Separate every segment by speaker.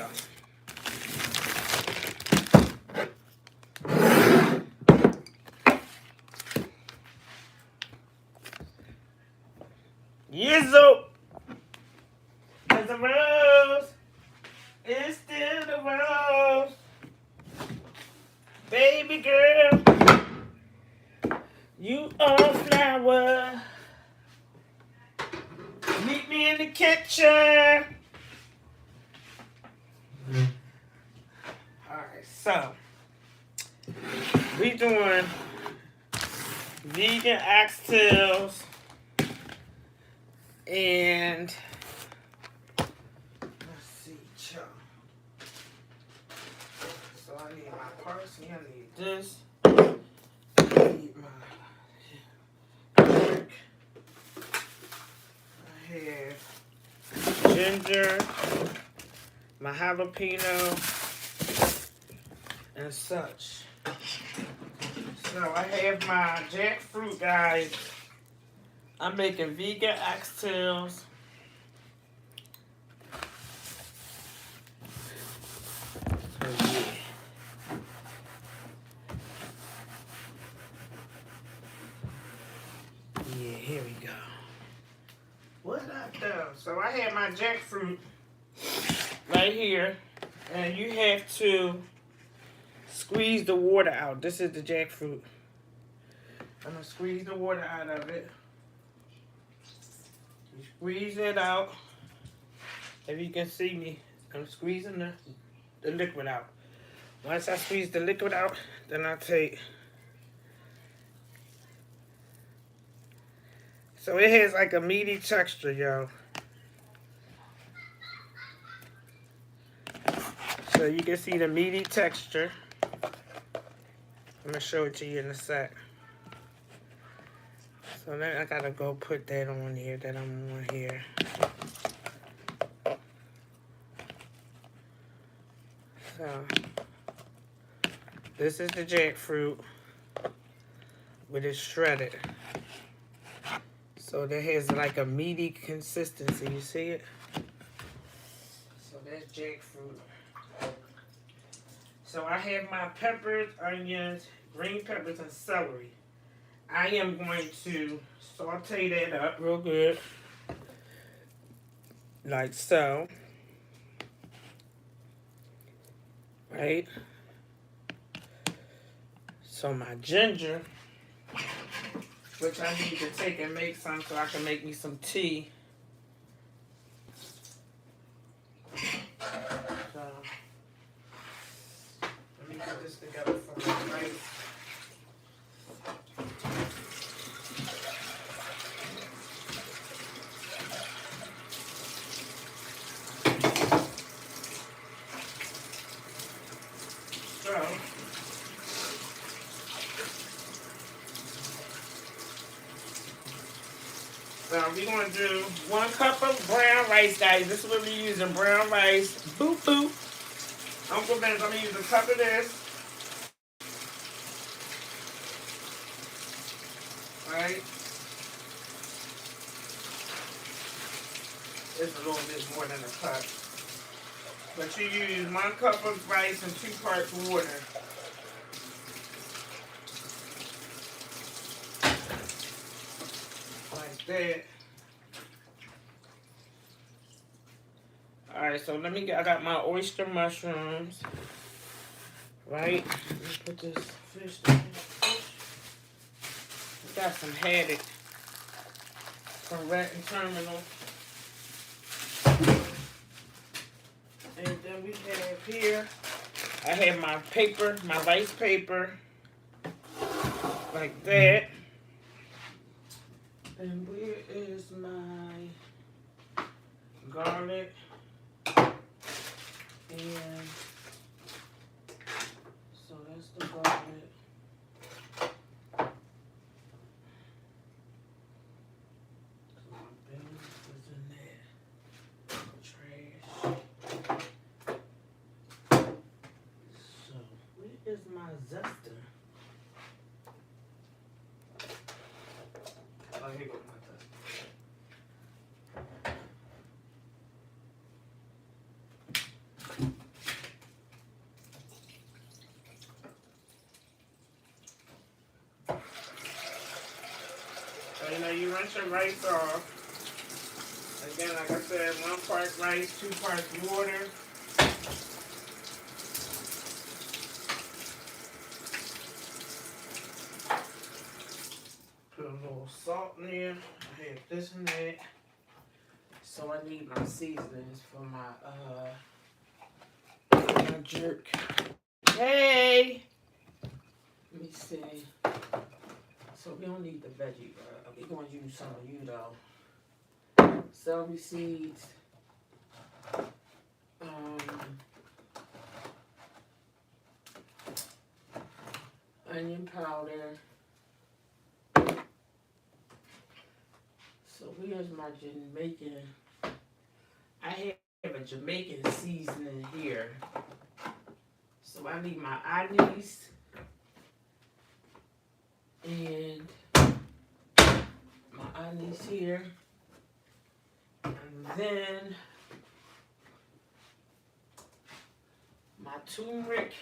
Speaker 1: go. Yizzo! It's a rose. It's still the rose. Baby girl, you are a flower. Meet me in the kitchen. Alright, so we doing vegan oxtails and let's see, y'all. So I need my parsley, I need this. I need my garlic. I have ginger, my jalapeno, and such. So I have my jackfruit, guys. I'm making vegan oxtails. So yeah, here we go. What I do? So I have my jackfruit right here, and you have to squeeze the water out. This is the jackfruit. I'm gonna squeeze the water out of it. You squeeze it out. If you can see me, I'm squeezing the liquid out. Once I squeeze the liquid out, then I take. So it has like a meaty texture, y'all. So you can see the meaty texture. I'm gonna show it to you in a sec. So then I gotta go put that on here that I'm on here. So this is the jackfruit with it shredded. So that has like a meaty consistency. You see it? So that's jackfruit. So I have my peppers, onions, green peppers, and celery. I am going to saute that up real good. Like so. Right? So my ginger, which I need to take and make some so I can make me some tea. So, let me put this together for my rice. So we're going to do 1 cup of brown rice, guys. This is what we're using, brown rice. Boop, boop. Uncle Ben's going to use a cup of this. Right? It's a little bit more than a cup. But you use 1 cup of rice and 2 parts water. Like that. Alright, so let me get, I got my oyster mushrooms. Right? Let me put this fish in. We got some haddock from Ratton Terminal. And then we have here, I have my paper, my rice paper. Like that. And where is my garlic? And so that's the garlic. So my beans is in there. Trash. So where is my zester? Oh, here goes my zester. wash your rice off. Again, like I said, 1 part rice, 2 parts water. Put a little salt in there. I have this and that. So I need my seasonings for my jerk. Hey! Let me see. So we don't need the veggie, but we're going to use some of you though. Celery seeds. Onion powder. So here's my Jamaican. I have a Jamaican seasoning here. So I need my anise and my anise here. And then my turmeric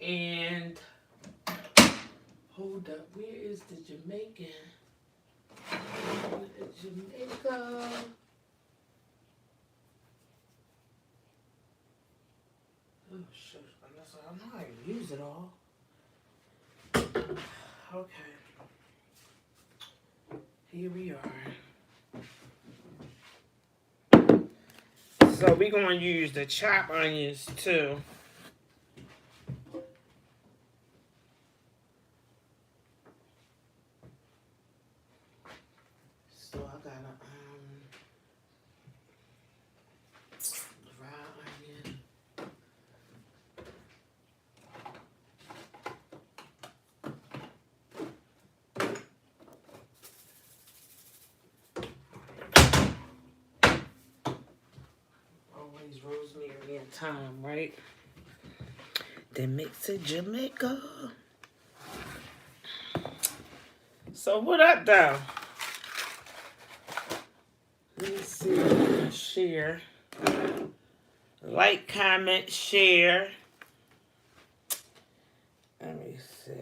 Speaker 1: and hold up, where is the Jamaican? Jamaica. Oh shit, unless I know how to use it all. Okay. Here we are. So we're going to use the chopped onions too. So I got a raw onion. Always rosemary and thyme, right? Then mix it Jamaica. So what up though? Let me see. Share. Like, comment, share. Let me see.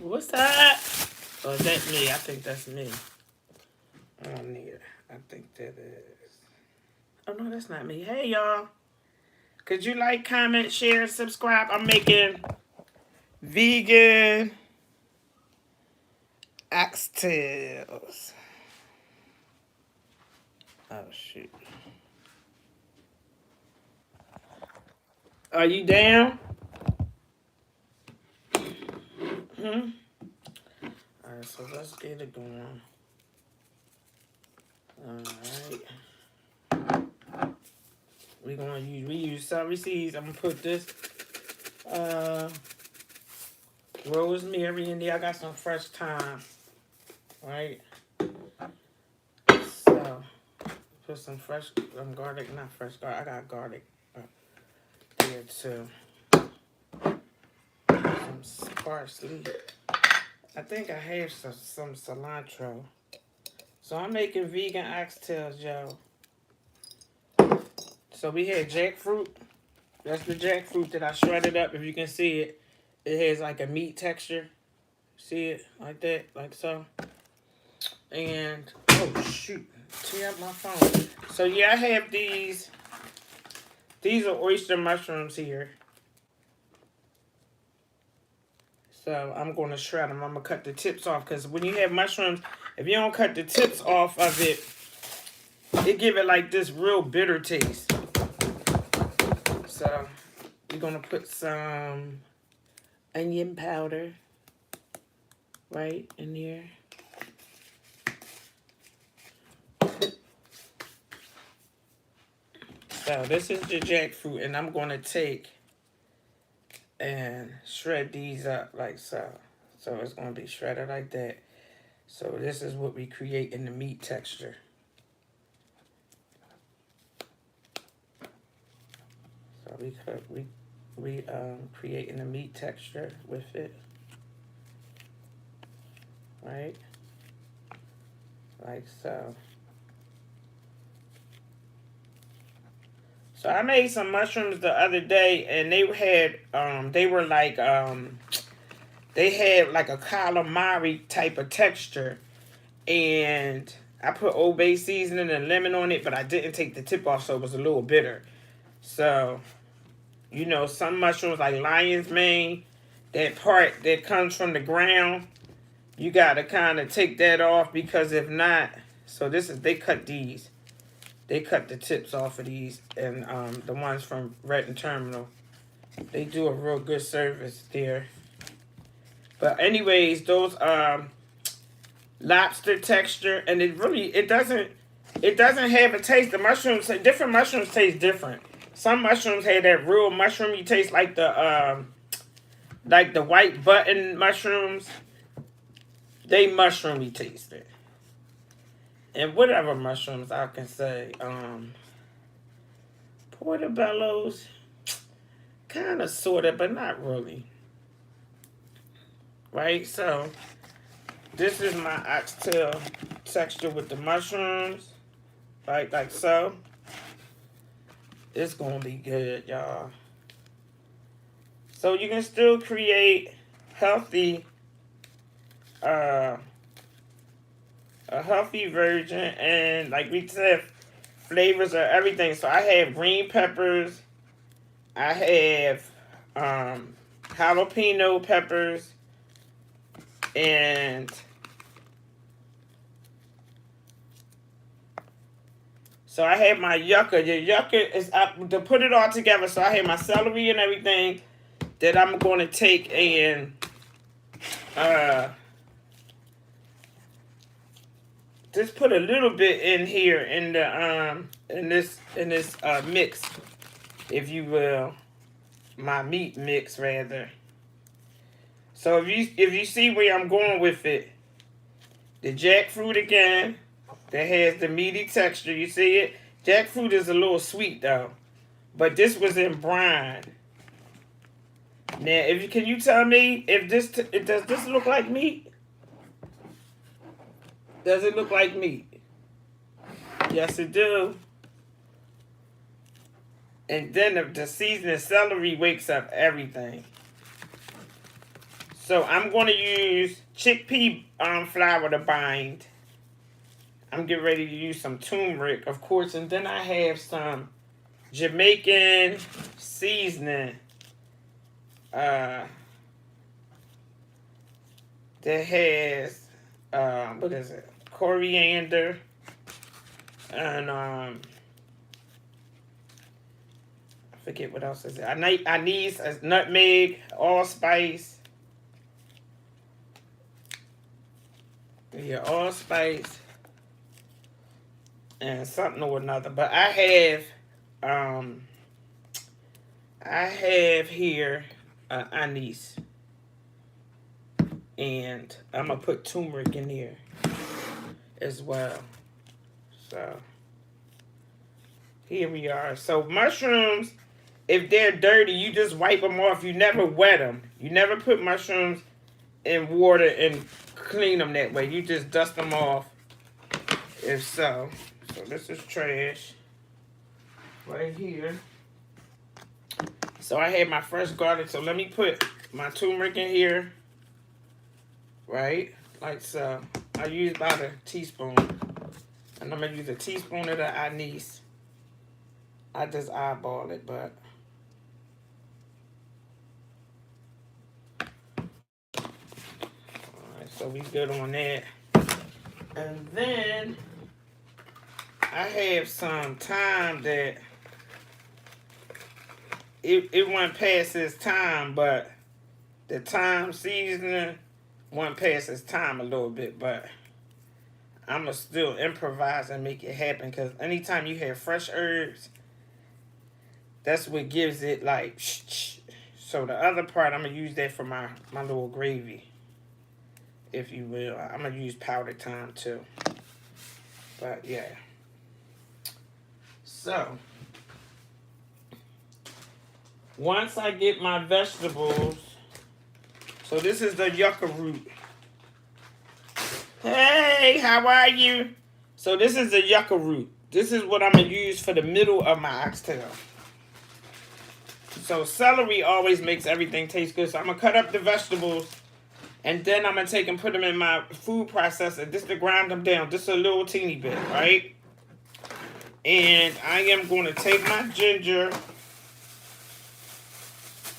Speaker 1: What's that? Oh, is that me? I think that's me. I don't need it. I think that is. Oh, no, that's not me. Hey, y'all. Could you like, comment, share, subscribe? I'm making vegan oxtails. Oh, shoot. Are you down? Alright, so let's get it going. Alright. We use celery seeds. I'm gonna put this rosemary in there. I got some fresh thyme. Right? So put some fresh garlic, not fresh garlic. I got garlic there too. Some parsley. I think I have some cilantro. So I'm making vegan oxtails, y'all. So we had jackfruit. That's the jackfruit that I shredded up. If you can see it, it has like a meat texture. See it like that, like so. And oh shoot, tear up my phone. So yeah, I have these. These are oyster mushrooms here. So I'm going to shred them. I'm going to cut the tips off because when you have mushrooms, if you don't cut the tips off of it, it give it like this real bitter taste. So we're going to put some onion powder right in here. So this is the jackfruit, and I'm going to take and shred these up like so. So it's going to be shredded like that. So this is what we create in the meat texture. So we creating the meat texture with it, right? Like so. So I made some mushrooms the other day, and they had they were like they had like a calamari type of texture, and I put Old Bay seasoning and lemon on it, but I didn't take the tip off, so it was a little bitter. So, you know, some mushrooms like lion's mane, that part that comes from the ground, you gotta kind of take that off because if not, so this is they cut these. They cut the tips off of these, and the ones from Renton Terminal. They do a real good service there. But anyways, those lobster texture, and it doesn't have a taste. The mushrooms, different mushrooms taste different. Some mushrooms have that real mushroomy taste, like the white button mushrooms. They mushroomy taste it. And whatever mushrooms I can say, portobello's, kind of, sort of, but not really. Right? So, this is my oxtail texture with the mushrooms. Right? Like so. It's going to be good, y'all. So, you can still create healthy, a healthy version, and like we said, flavors of everything. So I have green peppers, I have jalapeno peppers, and so I have my yucca. The yucca is up to put it all together. So I have my celery and everything that I'm going to take and just put a little bit in here in the in this mix, if you will, my meat mix rather. So if you see where I'm going with it, the jackfruit again, that has the meaty texture. You see it? Jackfruit is a little sweet though, but this was in brine. Now, can you tell me if does this look like meat? Does it look like meat? Yes, it do. And then the seasoning celery wakes up everything. So I'm going to use chickpea flour to bind. I'm getting ready to use some turmeric, of course. And then I have some Jamaican seasoning. That has, what is it? Coriander. And, I forget what else is it. I need a nutmeg, allspice. Yeah, allspice. And something or another. But I have here anise. And I'm going to put turmeric in here as well. So, here we are. So, mushrooms, if they're dirty, you just wipe them off. You never wet them. You never put mushrooms in water and clean them that way. You just dust them off if so. So this is trash right here. So I had my fresh garlic. So let me put my turmeric in here. Right? Like so. I use about a teaspoon. And I'm going to use a teaspoon of the anise. I just eyeball it, but... Alright, so we good on that. And then... I have some thyme that... It went past its time, but... The thyme seasoning went past its time a little bit, but... I'm going to still improvise and make it happen, because anytime you have fresh herbs, that's what gives it like so the other part I'm going to use that for my little gravy, if you will. I'm going to use powdered thyme too. But yeah. So once I get my vegetables, so this is the yucca root. Hey, how are you? So this is the yucca root. This is what I'm going to use for the middle of my oxtail. So celery always makes everything taste good. So I'm going to cut up the vegetables. And then I'm going to take and put them in my food processor just to grind them down. Just a little teeny bit, right? And I am going to take my ginger.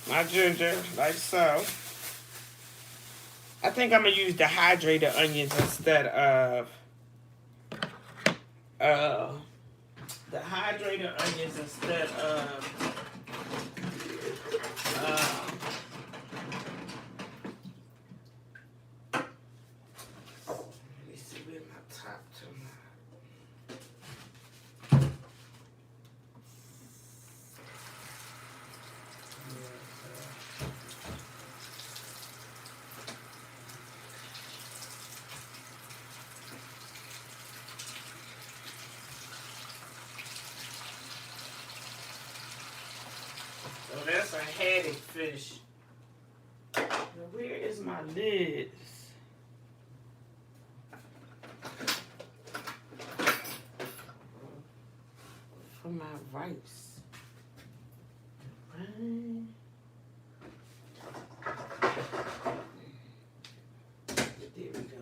Speaker 1: Like so. I think I'm going to use dehydrated onions instead of... dehydrated onions instead of... let me see where my top to So that's a haddock fish. Now where is my lids? For my rice. Right. There we go.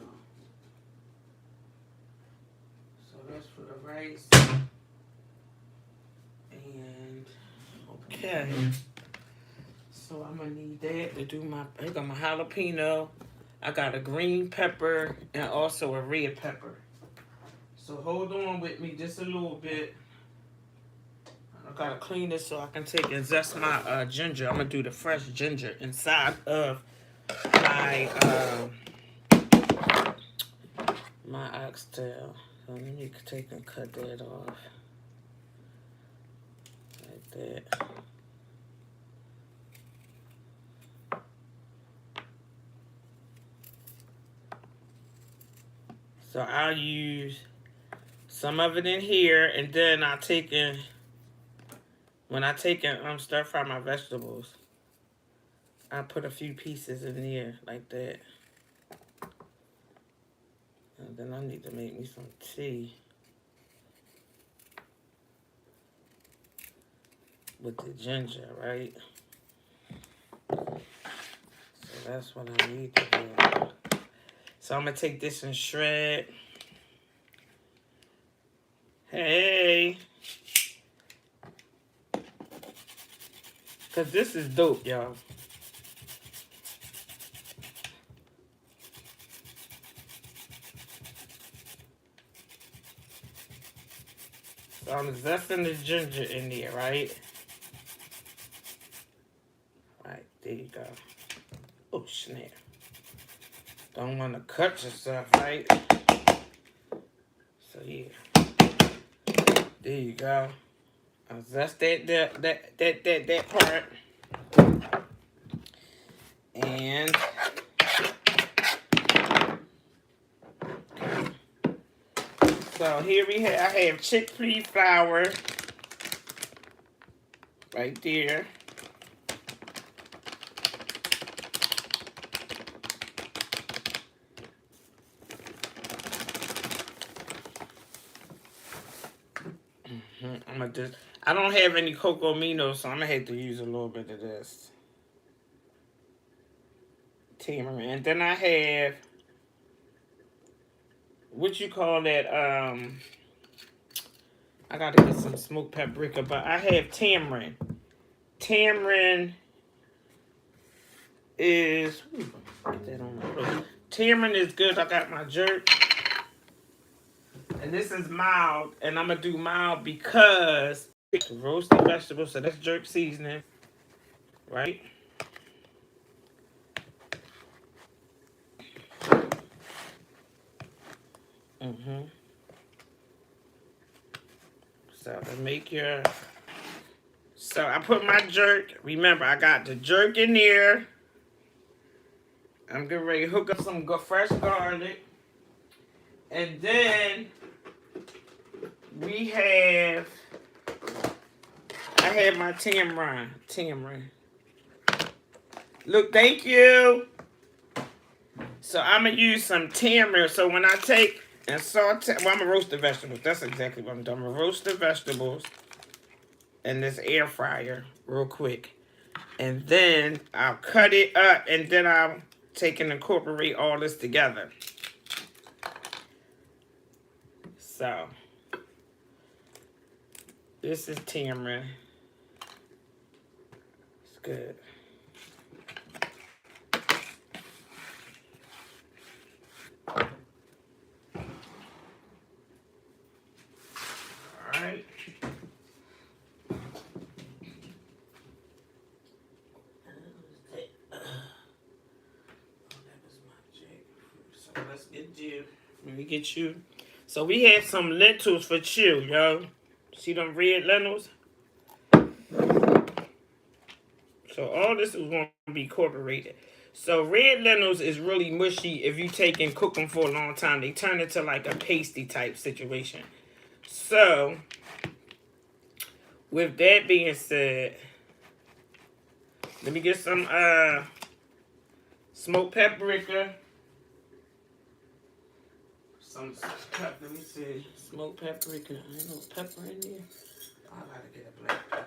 Speaker 1: So that's for the rice. And okay. So I'm gonna need that to do my, I got my jalapeno, I got a green pepper, and also a red pepper. So hold on with me just a little bit. I gotta clean this so I can take and zest my ginger. I'm gonna do the fresh ginger inside of my my oxtail. So let me take and cut that off like that. So I'll use some of it in here, and then I'll take in, when I take and stir fry my vegetables, I put a few pieces in there like that. And then I need to make me some tea with the ginger, right? So that's what I need to do. So I'm going to take this and shred. Hey. Because this is dope, y'all. So I'm zesting the ginger in there, right? Right, there you go. Oh, snap. Don't want to cut yourself, right? So, yeah. There you go. I'll zest that part. And... so here we have, I have chickpea flour right there. I'm gonna just. I don't have any cocoa amino, so I'm gonna have to use a little bit of this tamarind. And then I have what you call that? I gotta get some smoked paprika, but I have tamarind. Tamarind is get that on my plate. Tamarind is good. I got my jerk, and this is mild, and I'm gonna do mild because roasted vegetables. So that's jerk seasoning, right? So to make your, so I put my jerk. Remember, I got the jerk in there. I'm getting ready to hook up some fresh garlic, and then we have. I have my tamarind. Look, thank you. So I'm gonna use some tamarind. So when I take and saute, well, I'm gonna roast the vegetables. That's exactly what I'm doing. I'm gonna roast the vegetables in this air fryer real quick, and then I'll cut it up, and then I'll take and incorporate all this together. So this is tamarind. It's good. Alright. Let's get you. Let me get you. So we have some lentils for chew, yo. See them red lentils? So all this is going to be incorporated. So red lentils is really mushy if you take and cook them for a long time. They turn into like a pasty type situation. So with that being said, let me get some smoked paprika. Let me see. Smoked paprika. Ain't no pepper in there. I gotta get a black pepper.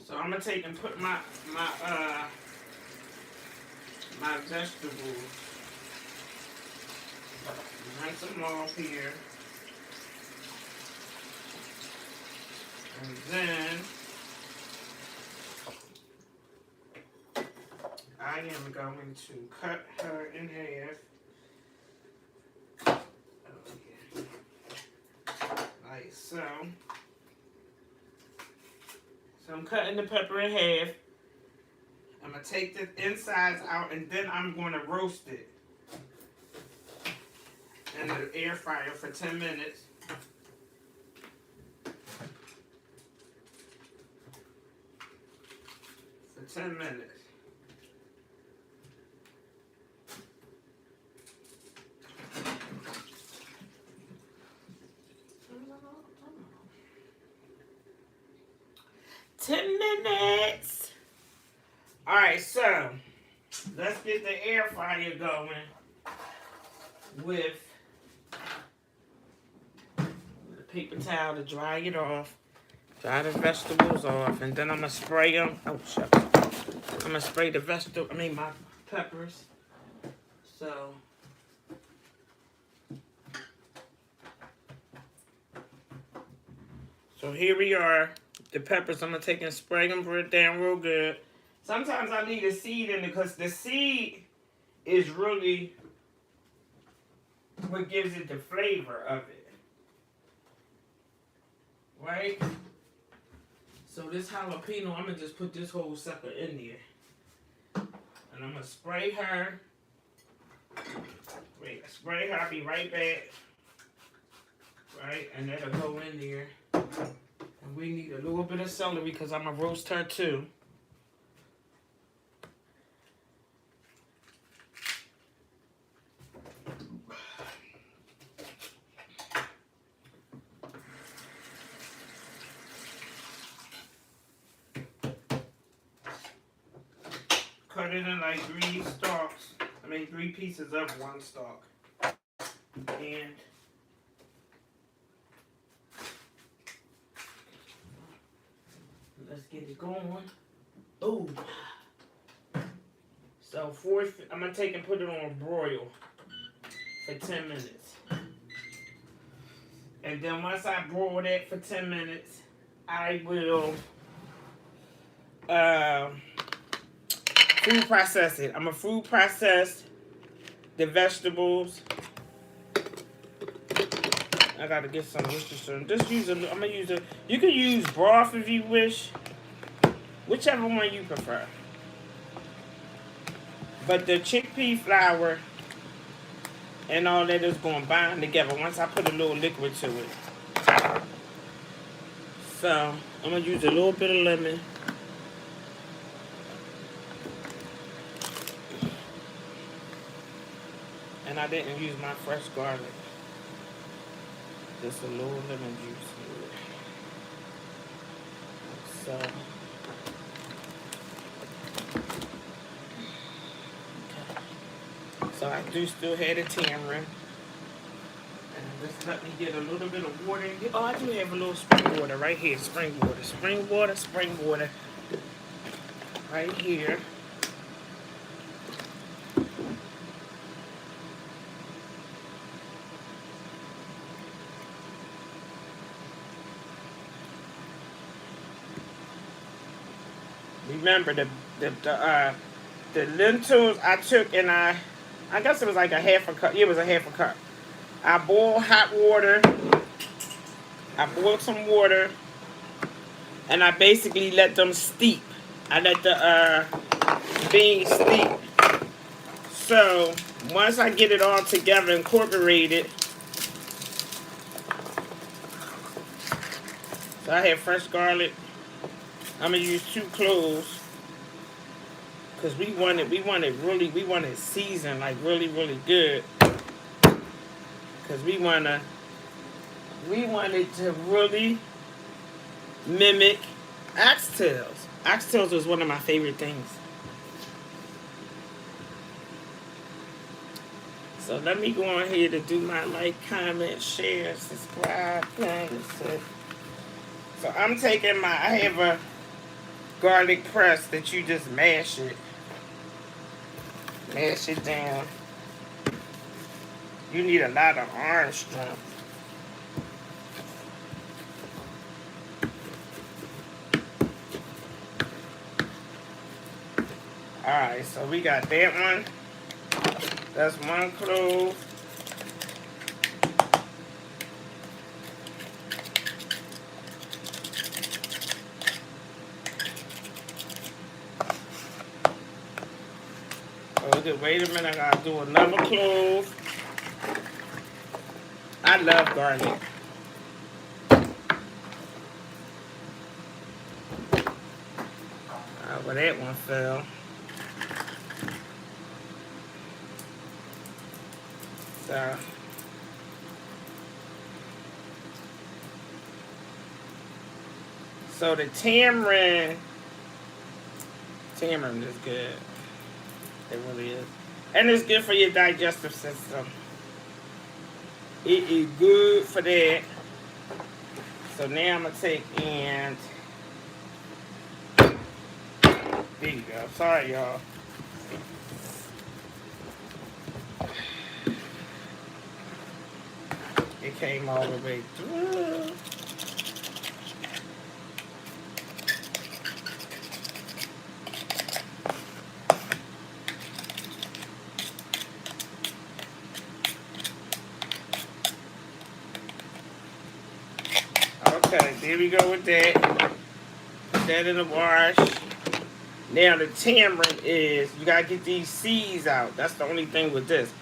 Speaker 1: So I'm gonna take and put my vegetables. Rinse them off here. And then I am going to cut her in half. Like so. So I'm cutting the pepper in half. I'm going to take the insides out, and then I'm going to roast it in the air fryer for 10 minutes. For 10 minutes. Alright, so let's get the air fryer going with the paper towel to dry it off. Dry the vegetables off, and then I'm going to spray them. Oh, shut up. I'm going to spray the my peppers. So here we are. The peppers, I'm going to take and spray them, put it down real good. Sometimes I need a seed in it because the seed is really what gives it the flavor of it. Right? So this jalapeno, I'm going to just put this whole sucker in there. And I'm going to spray her. Wait, spray her. I'll be right back. Right? And that'll go in there. And we need a little bit of celery because I'm going to roast her too. Cut it in like 3 stalks. 3 pieces of 1 stalk. And let's get it going. Ooh. So I'm gonna take and put it on broil for 10 minutes. And then once I broil that for 10 minutes, I will food process it. I'm gonna food process the vegetables. I gotta get some Worcestershire. Just use I'm gonna use a. You can use broth if you wish, whichever one you prefer. But the chickpea flour and all that is gonna bind together once I put a little liquid to it. So I'm gonna use a little bit of lemon. And I didn't use my fresh garlic. Just a little lemon juice here. So, okay. So I do still have the tamarind. And just let me get a little bit of water. Oh, I do have a little spring water right here. Spring water. Spring water, spring water. Right here. Remember the lentils I took and I guess it was like a half a cup. Yeah, it was a half a cup. I boiled hot water. I boiled some water, and I basically let them steep. I let the beans steep. So once I get it all together, incorporated. So I have fresh garlic. I'm gonna use 2 cloves because we want it seasoned like really good. Because we want it to really mimic oxtails. Oxtails was one of my favorite things. So let me go on here to do my like, comment, share, subscribe thing. So I'm taking I have a garlic press that you just mash it down. You need a lot of orange strength. Alright, so we got that one. That's 1 clove. Wait a minute, I gotta do another clove. I love garlic. Well, that one fell. So the tamarind is good. It really is. And it's good for your digestive system. It is good for that. So now I'm going to take and... There you go. Sorry, y'all. It came all the way through. Okay, there we go with that. Put that in the wash. Now the tamarind is, you gotta get these seeds out. That's the only thing with this.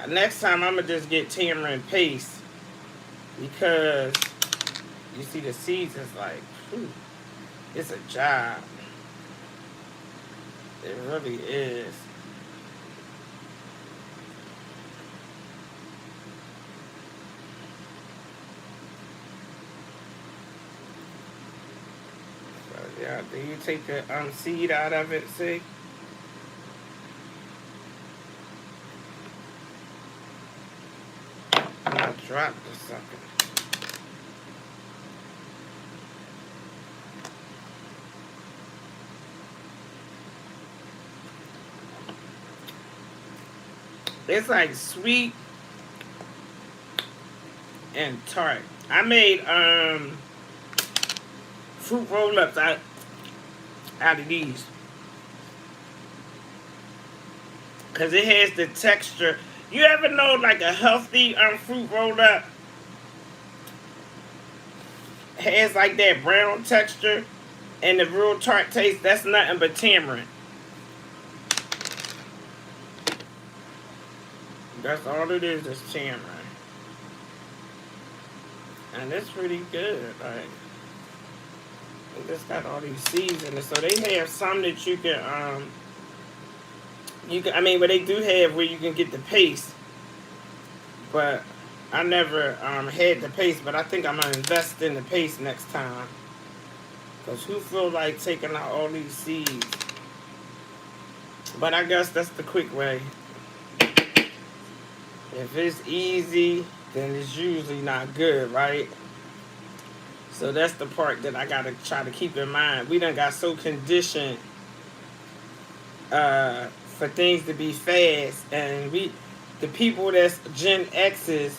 Speaker 1: Next time I'm gonna just get tamarind paste because you see the seeds is like, whew, it's a job. It really is. Yeah, then you take the seed out of it, see? And I dropped the sucker. It's like sweet and tart. I made fruit roll-ups out of these. Because it has the texture. You ever know like a healthy fruit roll-up has like that brown texture and the real tart taste? That's nothing but tamarind. That's all it is tamarind. And it's pretty good. Like, it just got all these seeds in it. So they have some that you can I mean, but they do have where you can get the paste. But I never had the paste, but I think I'm gonna invest in the paste next time. Cause who feel like taking out all these seeds? But I guess that's the quick way. If it's easy, then it's usually not good, right? So that's the part that I gotta try to keep in mind. We done got so conditioned for things to be fast, and the people that's Gen X's,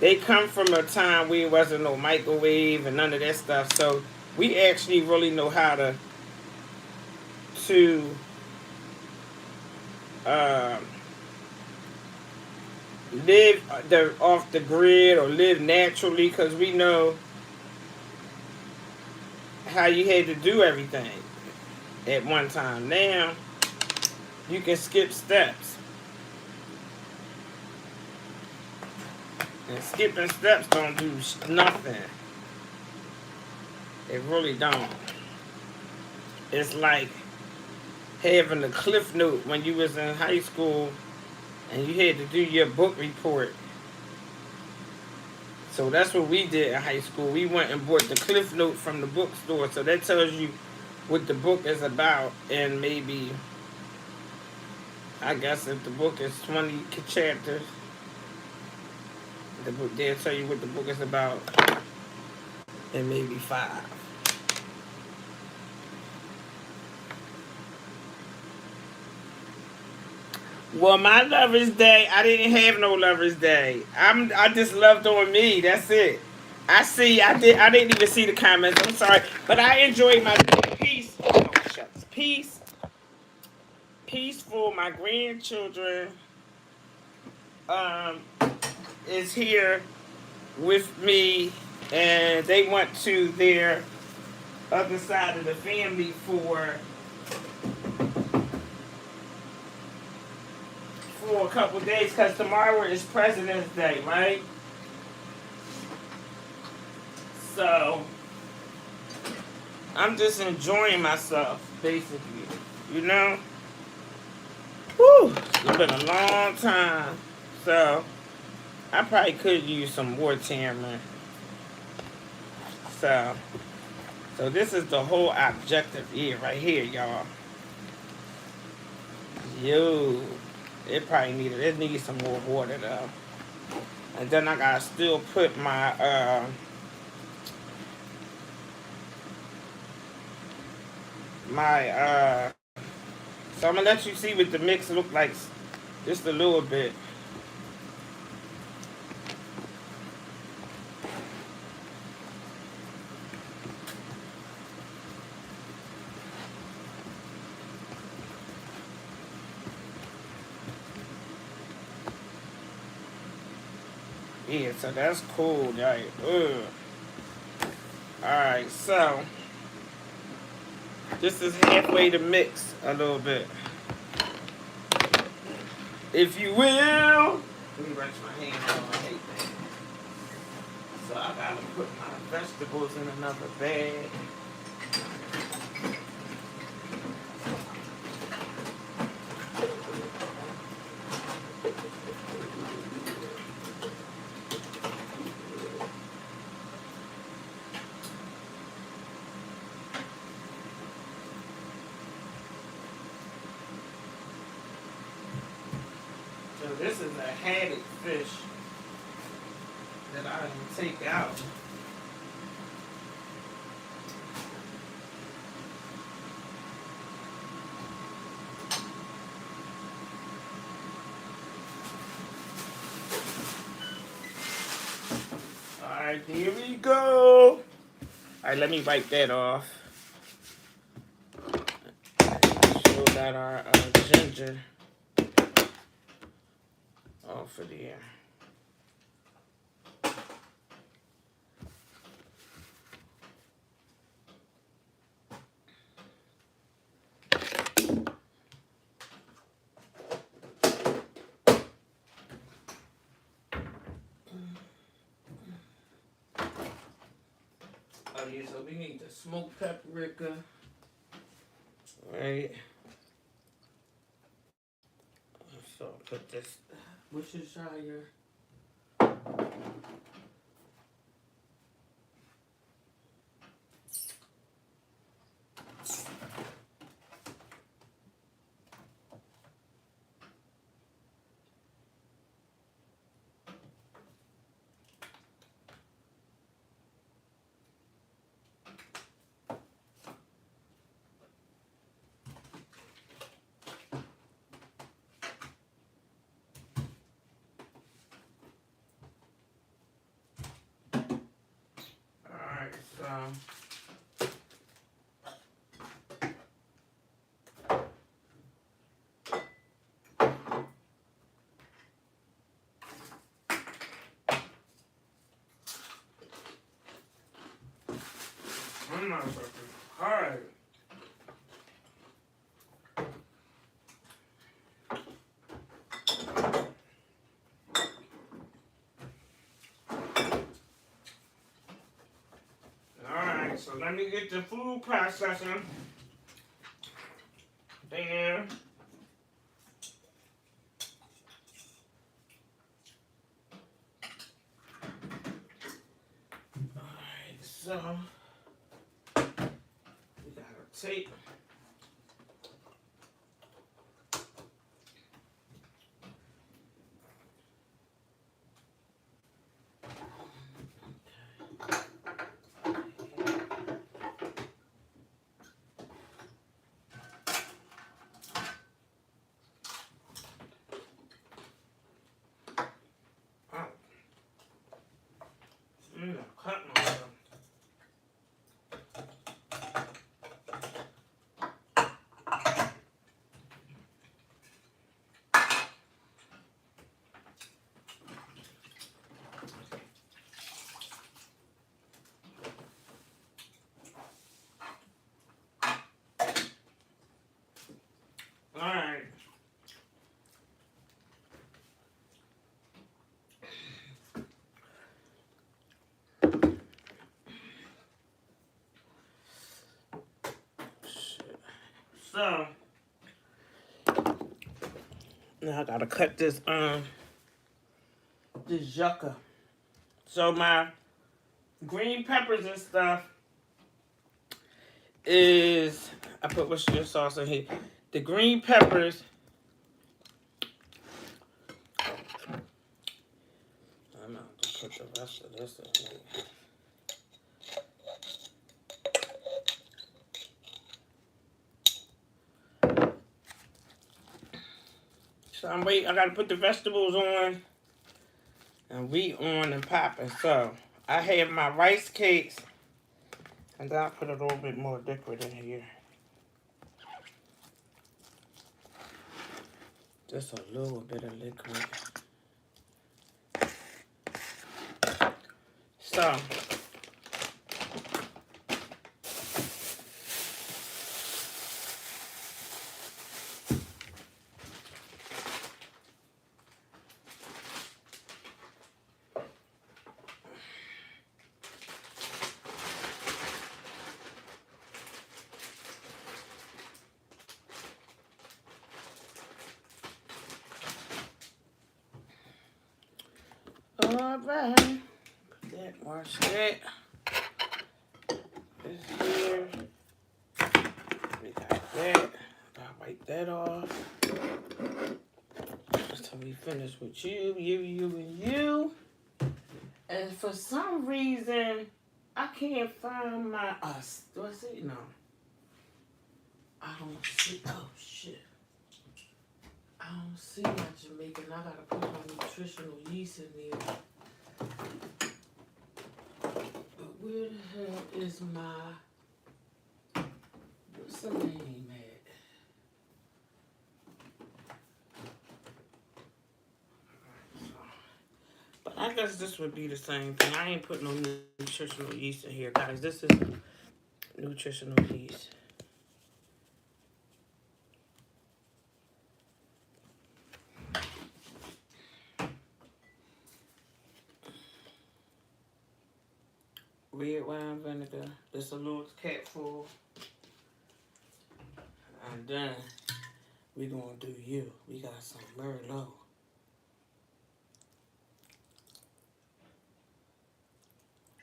Speaker 1: they come from a time where it wasn't no microwave and none of that stuff. So we actually really know how to live off the grid or live naturally, because we know how you had to do everything at one time. Now you can skip steps, and skipping steps don't do nothing. It really don't. It's like having a cliff note when you was in high school and you had to do your book report. So that's what we did in high school. We went and bought the cliff note from the bookstore. So that tells you what the book is about, and maybe, I guess if the book is 20 chapters, they'll tell you what the book is about, and maybe 5. Well, my Lover's Day, I didn't have no Lover's Day. I just loved on me. That's it. I didn't even see the comments. I'm sorry, but I enjoyed my peace. Oh, shucks. Peace for my grandchildren. Um, is here with me, and they went to their other side of the family for a couple days, because tomorrow is President's Day, right? So I'm just enjoying myself, basically. You know? Whew, it's been a long time. So I probably could use some more tamarind. So this is the whole objective here, right here, y'all. Yo, it needs some more water though. And then I gotta still put my so I'm gonna let you see what the mix look like just a little bit. Yeah, so that's cool, right? Alright, so this is halfway to mix a little bit, if you will. Let me rinse my hands off. I hate that. So I gotta put my vegetables in another bag. So this is a haddock fish that I didn't take out. Alright, here we go. Alright, let me wipe that off. So that our ginger off of there. Oh yeah, so we need the smoked paprika. Right. So put this Worcestershire. Alright, so I'm not fucking hard. Alright, so let me get the food processing there. Alright, so we gotta take cut myself. Alright. So now I gotta cut this yucca. So my green peppers and stuff is I put Worcestershire sauce in here. The green peppers. I'm gonna put the rest of this in here. So I'm waiting. I gotta put the vegetables on and we on and popping. So I have my rice cakes, and then I put a little bit more liquid in here. Just a little bit of liquid. So alright. Put that, wash that. This here. We got that. I'll wipe that off. Until we finish with you, and you. And for some reason, I can't find my, do I see? No. I don't see, oh shit. I don't see my Jamaican. I gotta put my nutritional yeast in there. Where the hell is my, what's the name at? But I guess this would be the same thing. I ain't put no nutritional yeast in here, guys. This is nutritional yeast. Red wine vinegar. Just a little cap full. And then we're going to do you. We got some Merlot.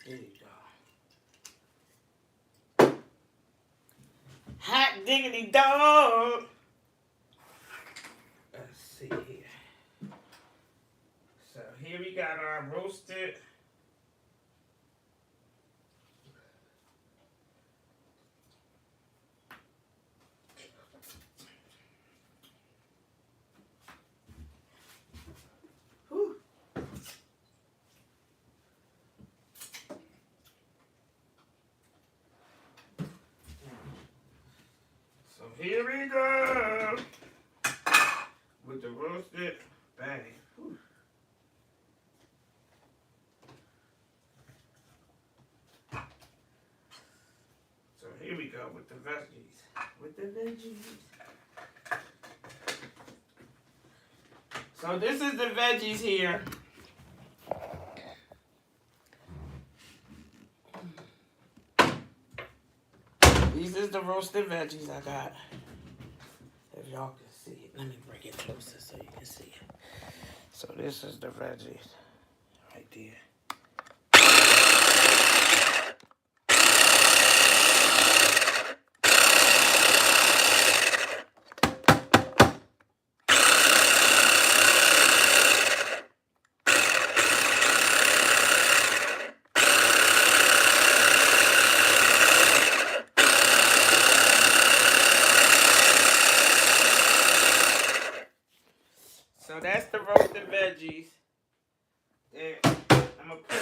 Speaker 1: There you go. Hot diggity dog. Let's see here. So here we got our roasted here we go with the roasted bang. Whew. So here we go with the veggies. So this is the veggies here. These is the roasted veggies I got. If y'all can see it. Let me bring it closer so you can see it. So this is the veggies right there. So that's the roasted veggies. There, I'm gonna put.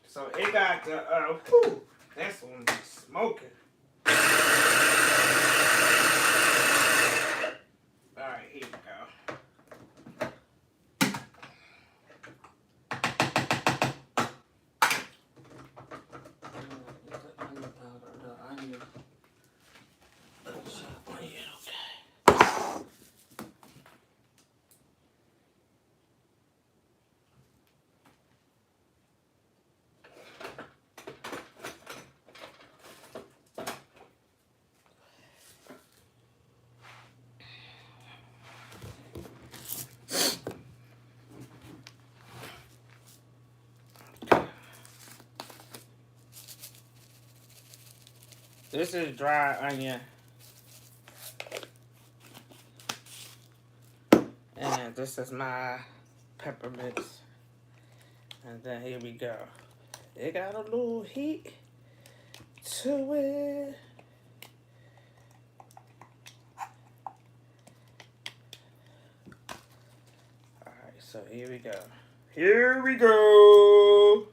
Speaker 1: So it got the, whew, that's gonna be smoking. Alright, here we go. This is dry onion. And this is my pepper mix. And then here we go. It got a little heat to it. Alright, so here we go. Here we go.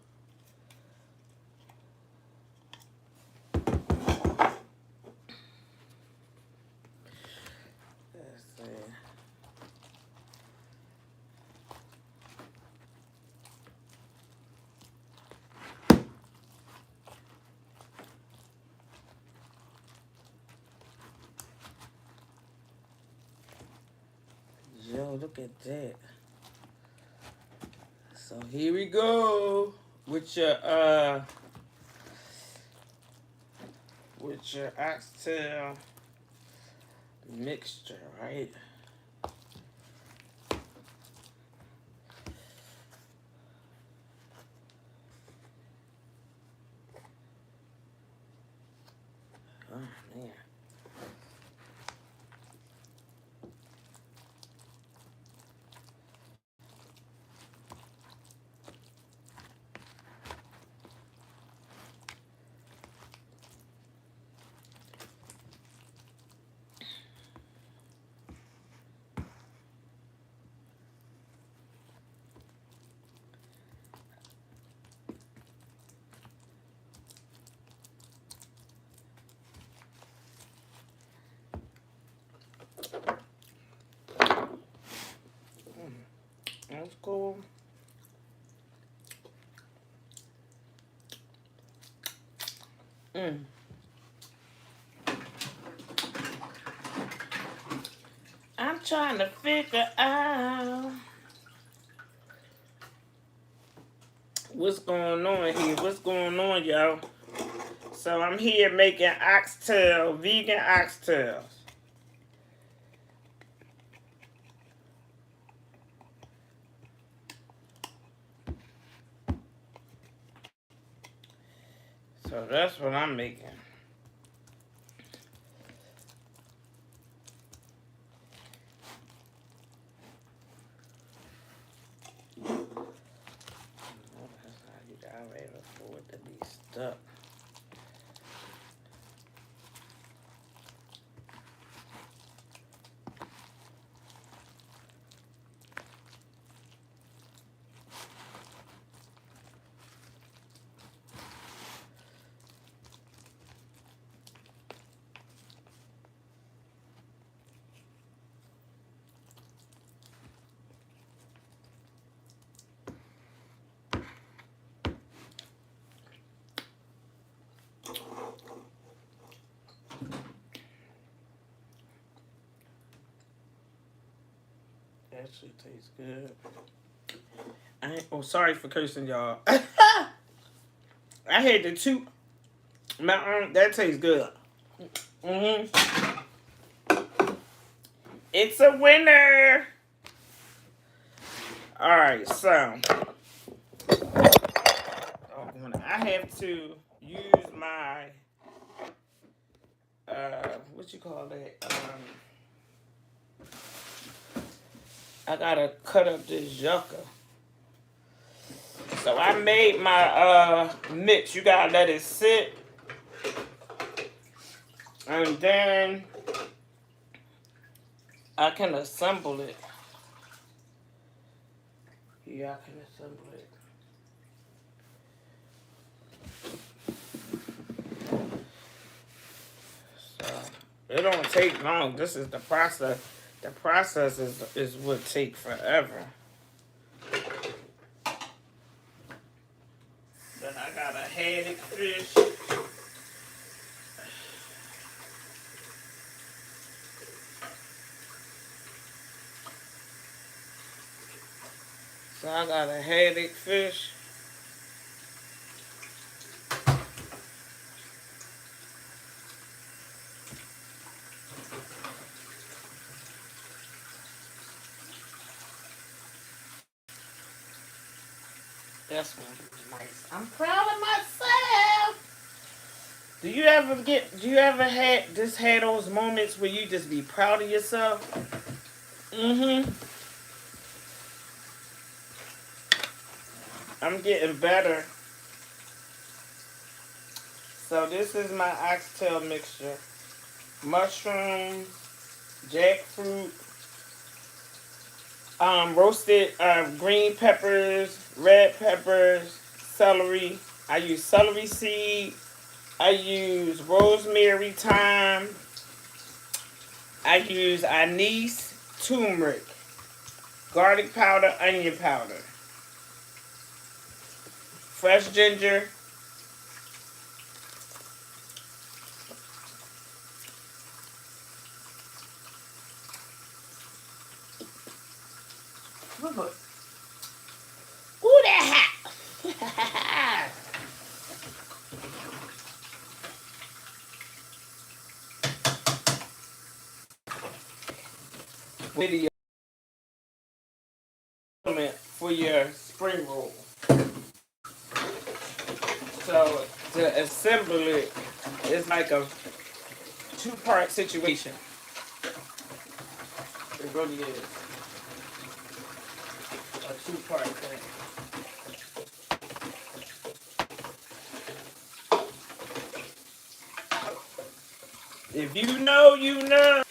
Speaker 1: Yo, look at that. So here we go with your oxtail mixture, right? Oh man. Mm. I'm trying to figure out what's going on here. What's going on, y'all? So I'm here making oxtail, vegan oxtails. So that's what I'm making. I'm ready for it to be stuck. That shit tastes good. Sorry for cursing, y'all. I had the two. That tastes good. It's a winner. All right, so I have to use my what you call that? I gotta cut up this yucca. So I made my mix. You gotta let it sit, and then I can assemble it. Yeah, I can assemble it. So it don't take long. This is the process. The process is what take forever. Then I got a haddock fish. So I got a haddock fish. That's one nice. I'm proud of myself. Do you ever had those moments where you just be proud of yourself? I'm getting better. So this is my oxtail mixture. Mushrooms, jackfruit, roasted green peppers, red peppers, celery. I use celery seed. I use rosemary, thyme. I use anise, turmeric, garlic powder, onion powder, fresh ginger, ooh, that hot. Video for your spring roll. So to assemble it is like a two-part situation. It really is a two-part thing. If you know, you know.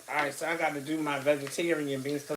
Speaker 1: Alright, so I got to do my vegetarian beans.